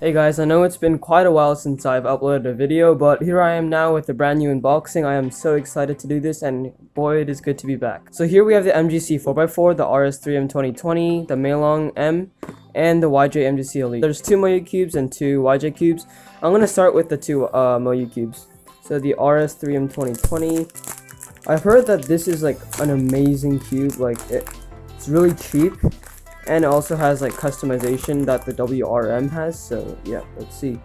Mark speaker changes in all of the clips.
Speaker 1: Hey guys, I know it's been quite a while since I've uploaded a video, but here I am now with a brand new unboxing. I am so excited to do this, and boy, it is good to be back. So here we have the MGC 4x4, the RS3M 2020, the Meilong M, and the MGC ELITE. There's two Moyu cubes and two YJ cubes. I'm gonna start with the two Moyu cubes. So the RS3M 2020. I've heard that this is like an amazing cube, like it's really cheap. And it also has like customization that the WRM has, so yeah, let's see.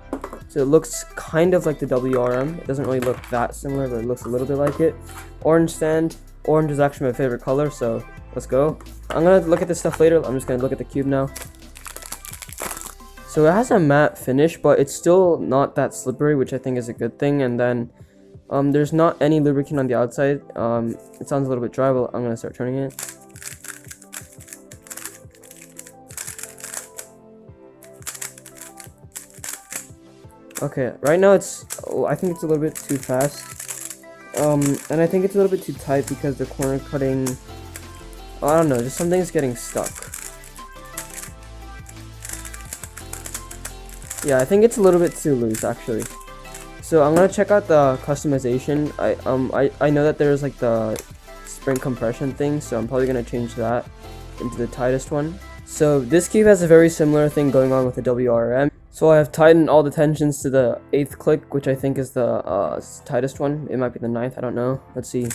Speaker 1: So it looks kind of like the WRM. It doesn't really look that similar, but it looks a little bit like it. Orange stand. Orange is actually my favorite color, so let's go. I'm gonna look at this stuff later. I'm just gonna look at the cube now. So it has a matte finish, but it's still not that slippery, which I think is a good thing. And then there's not any lubricant on the outside. It sounds a little bit dry, but I'm gonna start turning it. Okay, right now I think it's a little bit too fast. And I think it's a little bit too tight because the corner cutting, I don't know, just something's getting stuck. Yeah, I think it's a little bit too loose actually. So I'm gonna check out the customization. I know that there's like the spring compression thing, so I'm probably gonna change that into the tightest one. So this cube has a very similar thing going on with the WRM. So I have tightened all the tensions to the 8th click, which I think is the tightest one. It might be the 9th, I don't know. Let's see.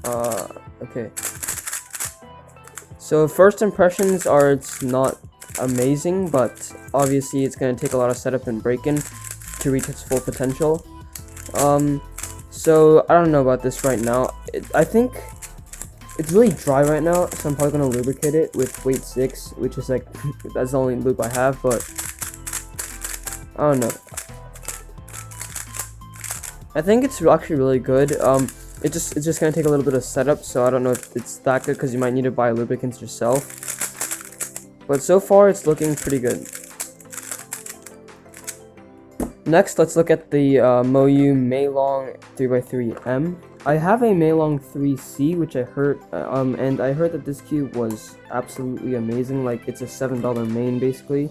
Speaker 1: Okay. So first impressions are it's not amazing, but obviously it's going to take a lot of setup and break-in to reach its full potential. So I don't know about this right now. I think it's really dry right now, so I'm probably going to lubricate it with weight 6, which is like, that's the only lube I have, but I don't know. I think it's actually really good. It's just going to take a little bit of setup, so I don't know if it's that good because you might need to buy lubricants yourself. But so far, it's looking pretty good. Next, let's look at the Moyu Meilong 3x3M. I have a Meilong 3C, which I heard, and I heard that this cube was absolutely amazing. Like, it's a $7 main, basically.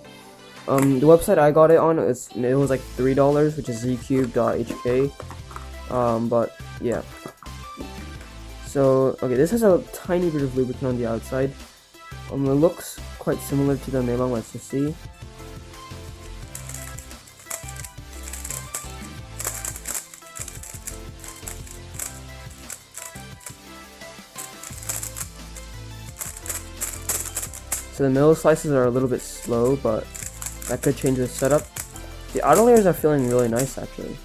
Speaker 1: The website I got it on, it was like $3, which is zcube.hk. But yeah. So, okay, this has a tiny bit of lubricant on the outside. It looks quite similar to the Meilong. Let's just see. So the middle slices are a little bit slow, but that could change the setup. The outer layers are feeling really nice actually.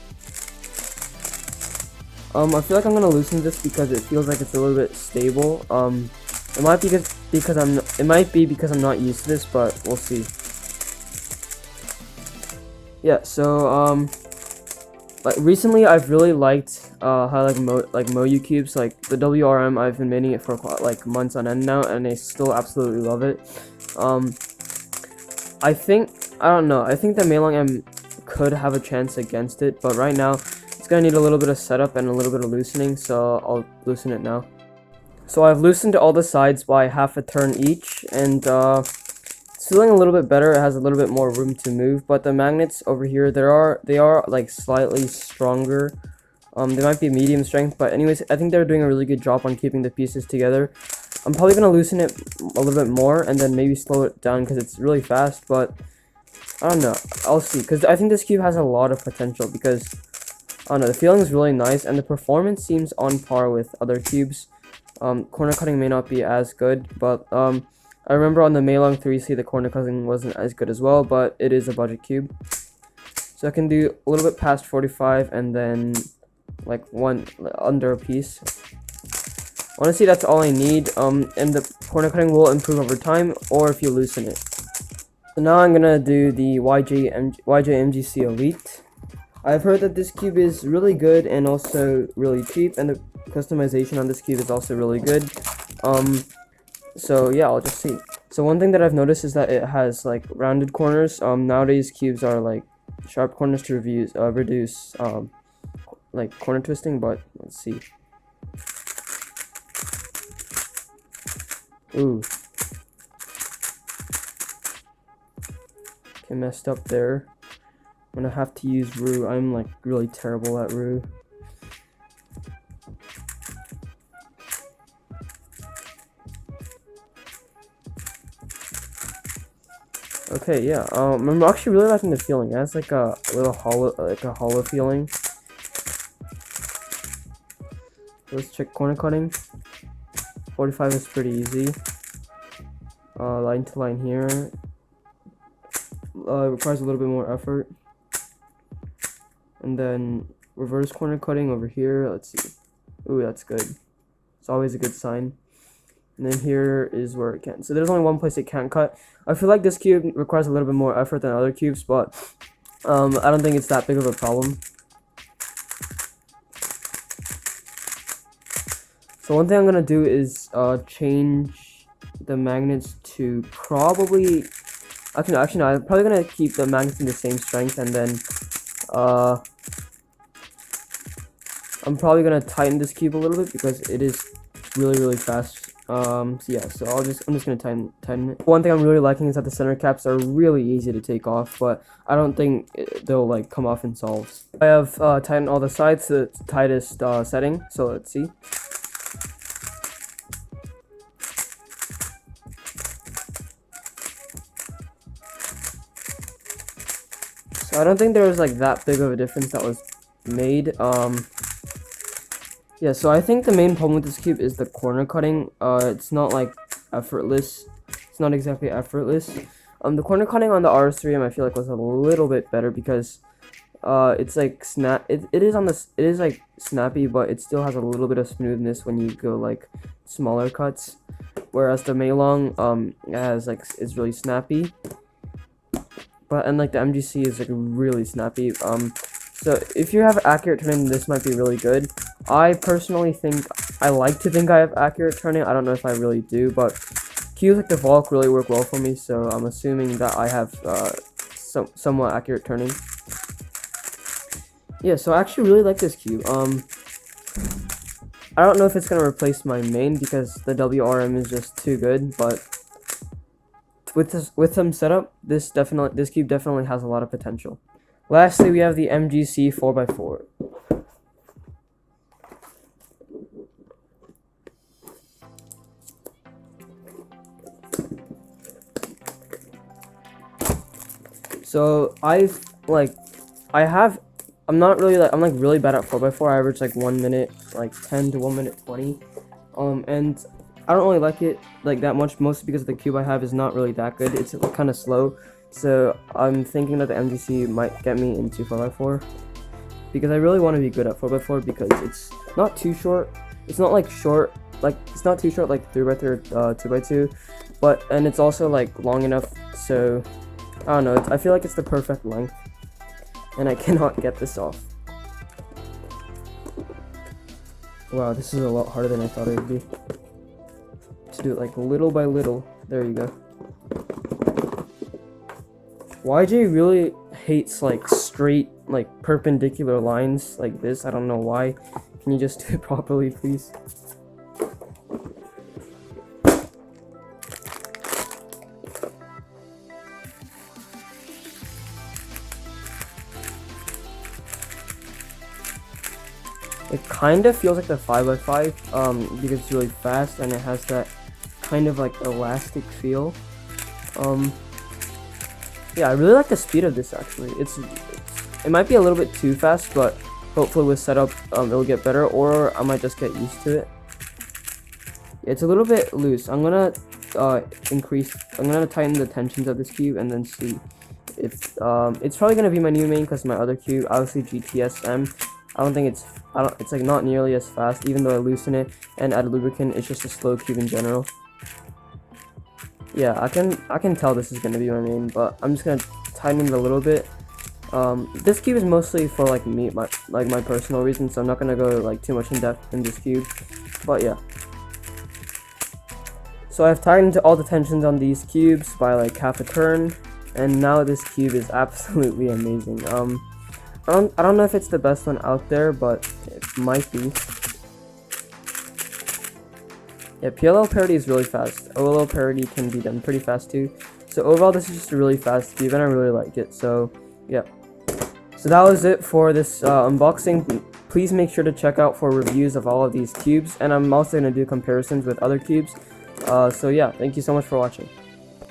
Speaker 1: I feel like I'm gonna loosen this because it feels like it's a little bit stable. It might be because I'm not used to this, but we'll see. Yeah, so like recently I've really liked how like Moyu cubes, like the WRM. I've been maining it for like months on end now, and I still absolutely love it. I don't know, I think the Meilong M could have a chance against it, but right now it's gonna need a little bit of setup and a little bit of loosening, so I'll loosen it now. So I've loosened all the sides by half a turn each, and it's feeling a little bit better. It has a little bit more room to move, but the magnets over here, they are like slightly stronger. They might be medium strength, but anyways, I think they're doing a really good job on keeping the pieces together. I'm probably gonna loosen it a little bit more and then maybe slow it down because it's really fast, but I don't know. I'll see, because I think this cube has a lot of potential because, I don't know, the feeling is really nice and the performance seems on par with other cubes. Corner cutting may not be as good, but I remember on the Meilong 3C the corner cutting wasn't as good as well, but it is a budget cube. So I can do a little bit past 45 and then like one under a piece. Honestly, that's all I need, and the corner cutting will improve over time, or if you loosen it. So now I'm gonna do the MGC ELITE. I've heard that this cube is really good and also really cheap, and the customization on this cube is also really good. So yeah, I'll just see. So one thing that I've noticed is that it has like rounded corners. Nowadays cubes are like sharp corners to reduce like corner twisting, but let's see. Ooh. Okay, messed up there. I'm gonna have to use roux. I'm like really terrible at roux. Okay, yeah. I'm actually really liking the feeling. It has like a little hollow feeling. Let's check corner cutting. 45 is pretty easy. Line to line here. Requires a little bit more effort. And then reverse corner cutting over here. Let's see. Ooh, that's good. It's always a good sign. And then here is where it can. So there's only one place it can't cut. I feel like this cube requires a little bit more effort than other cubes, but I don't think it's that big of a problem. So one thing I'm gonna do is change the magnets to probably. Actually, no. I'm probably gonna keep the magnets in the same strength, and then I'm probably gonna tighten this cube a little bit because it is really fast. So yeah, so I'm just gonna tighten it. One thing I'm really liking is that the center caps are really easy to take off, but I don't think they'll like come off in solves. I have tightened all the sides to the tightest setting, so let's see. So I don't think there was like that big of a difference that was made. Yeah, so I think the main problem with this cube is the corner cutting. It's not like effortless. It's not exactly effortless. The corner cutting on the RS3M I feel like was a little bit better because it's like it is like snappy, but it still has a little bit of smoothness when you go like smaller cuts. Whereas the Meilong is really snappy. And like the MGC is like really snappy. So if you have accurate turning, this might be really good. I personally like to think I have accurate turning. I don't know if I really do, but cubes like the Volk really work well for me, so I'm assuming that I have somewhat accurate turning. Yeah, so I actually really like this cube. I don't know if it's gonna replace my main because the WRM is just too good, but with some setup, this cube definitely has a lot of potential. Lastly, we have the MGC 4x4. So I'm really bad at 4x4. I average like 1 minute, like 10 to 1 minute 20. And I don't really like it like that much, mostly because the cube I have is not really that good. It's kind of slow. So I'm thinking that the MGC might get me into 4x4 because I really want to be good at 4x4 because it's not too short. It's not like short, like it's not too short like 3x3 or 2x2, and it's also like long enough. So I don't know. I feel like it's the perfect length, and I cannot get this off. Wow, this is a lot harder than I thought it would be. To do it like little by little. There you go. YJ really hates like straight, like perpendicular lines like this. I don't know why. Can you just do it properly, please? It kind of feels like the 5x5 because it's really fast and it has that kind of like elastic feel. Yeah, I really like the speed of this actually. It might be a little bit too fast, but hopefully with setup it'll get better, or I might just get used to it. It's a little bit loose. I'm gonna tighten the tensions of this cube and then see if it's probably gonna be my new main because my other cube, obviously GTSM. It's like not nearly as fast, even though I loosen it and add lubricant. It's just a slow cube in general. Yeah, I can tell this is gonna be my main, but I'm just gonna tighten it a little bit. This cube is mostly for like my personal reasons, so I'm not gonna go like too much in depth in this cube. But yeah. So I've tightened all the tensions on these cubes by like half a turn, and now this cube is absolutely amazing. I don't know if it's the best one out there, but it might be. Yeah, PLL parity is really fast. OLL parity can be done pretty fast too. So overall, this is just a really fast cube, and I really like it. So yeah. So that was it for this unboxing. Please make sure to check out for reviews of all of these cubes, and I'm also going to do comparisons with other cubes. So yeah, thank you so much for watching.